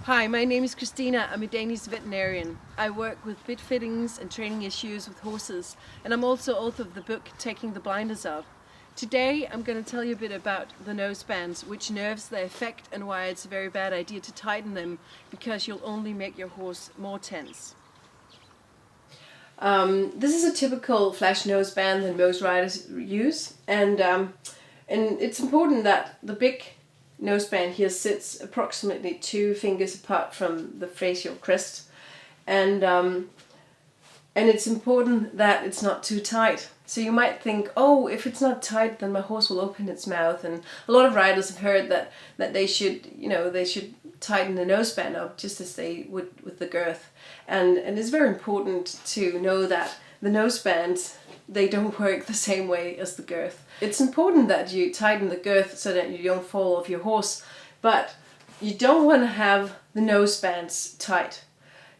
Hi, my name is Christina. I'm a Danish veterinarian. I work with bit fittings and training issues with horses, and I'm also author of the book Taking the Blinders Off. Today I'm going to tell you a bit about the nosebands, which nerves they affect and why it's a very bad idea to tighten them, because you'll only make your horse more tense. This is a typical flash noseband that most riders use, and it's important that the big noseband here sits approximately 2 fingers apart from the facial crest, and it's important that it's not too tight. So you might think, oh, if it's not tight, then my horse will open its mouth. And a lot of riders have heard that they should, they should tighten the noseband up just as they would with the girth. And it's very important to know that the nosebands, they don't work the same way as the girth. It's important that you tighten the girth so that you don't fall off your horse, but you don't want to have the nosebands tight.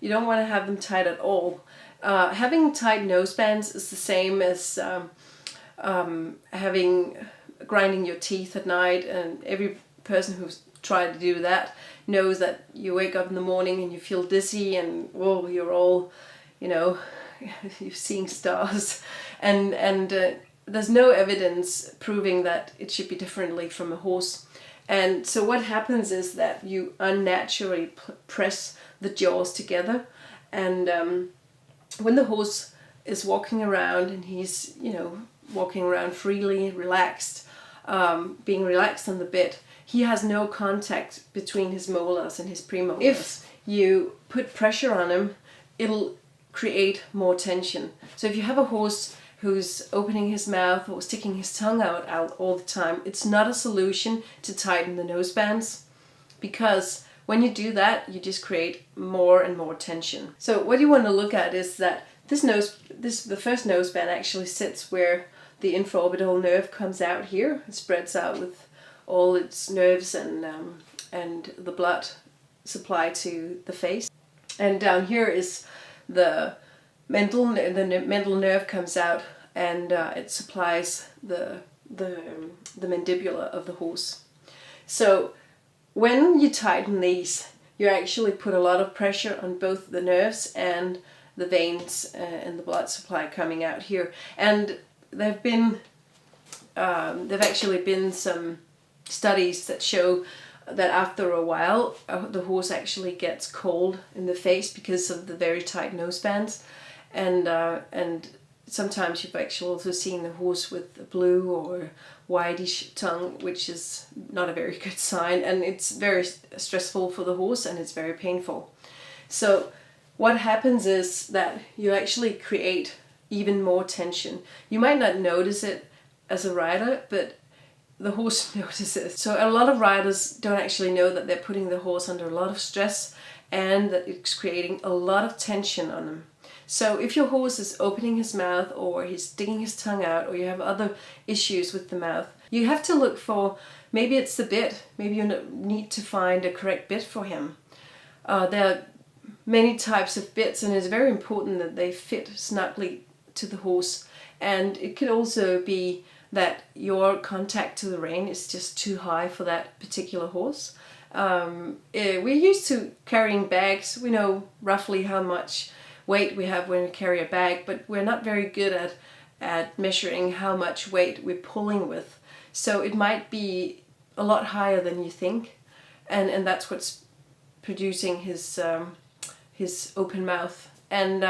You don't want to have them tight at all. Having tight nosebands is the same as grinding your teeth at night, and every person who's tried to do that knows that you wake up in the morning and you feel dizzy and whoa, you're all, you're seeing stars, and there's no evidence proving that it should be differently from a horse. And so what happens is that you unnaturally press the jaws together, and when the horse is walking around and he's, walking around freely, relaxed, being relaxed on the bit, he has no contact between his molars and his premolars. If you put pressure on him, it'll create more tension. So if you have a horse who's opening his mouth or sticking his tongue out all the time, it's not a solution to tighten the nosebands, because when you do that, you just create more and more tension. So what you want to look at is that the first noseband actually sits where the infraorbital nerve comes out here. It spreads out with all its nerves and the blood supply to the face. And down here is the mental nerve comes out, and it supplies the mandibular of the horse. So when you tighten these, you actually put a lot of pressure on both the nerves and the veins and the blood supply coming out here. And there've actually been some studies that show that after a while the horse actually gets cold in the face because of the very tight nosebands, and sometimes you've actually also seen the horse with a blue or whitish tongue, which is not a very good sign, and it's very stressful for the horse and it's very painful. So what happens is that you actually create even more tension. You might not notice it as a rider, but the horse notices. So a lot of riders don't actually know that they're putting the horse under a lot of stress and that it's creating a lot of tension on them. So if your horse is opening his mouth or he's sticking his tongue out, or you have other issues with the mouth, you have to look for, maybe it's the bit, maybe you need to find a correct bit for him. There are many types of bits, and it's very important that they fit snugly to the horse. And it could also be that your contact to the rein is just too high for that particular horse. We're used to carrying bags. We know roughly how much weight we have when we carry a bag, but we're not very good at measuring how much weight we're pulling with. So it might be a lot higher than you think, and that's what's producing his open mouth. And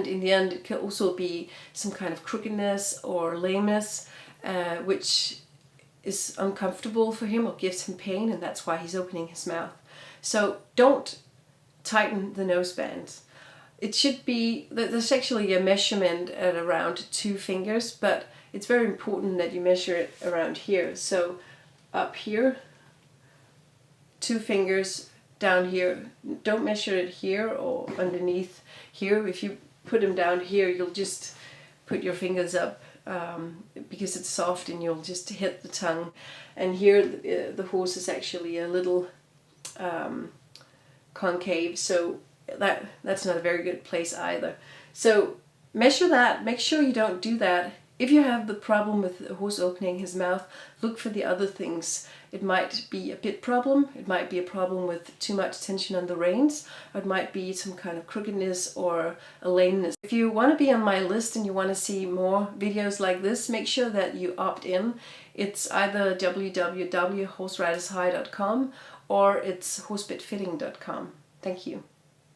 in the end, it can also be some kind of crookedness or lameness, which is uncomfortable for him or gives him pain, and that's why he's opening his mouth. So don't tighten the nosebands. It should be, there's actually a measurement at around 2 fingers, but it's very important that you measure it around here. So up here, 2 fingers, down here. Don't measure it here or underneath here. If you put them down here, you'll just put your fingers up because it's soft, and you'll just hit the tongue. And here the horse is actually a little concave, so that's not a very good place either. So measure that. Make sure you don't do that If you have the problem with the horse opening his mouth, look for the other things. It might be a bit problem, it might be a problem with too much tension on the reins, or it might be some kind of crookedness or a lameness. If you want to be on my list and you want to see more videos like this, make sure that you opt in. It's either www.horseridershigh.com or it's horsebitfitting.com. Thank you.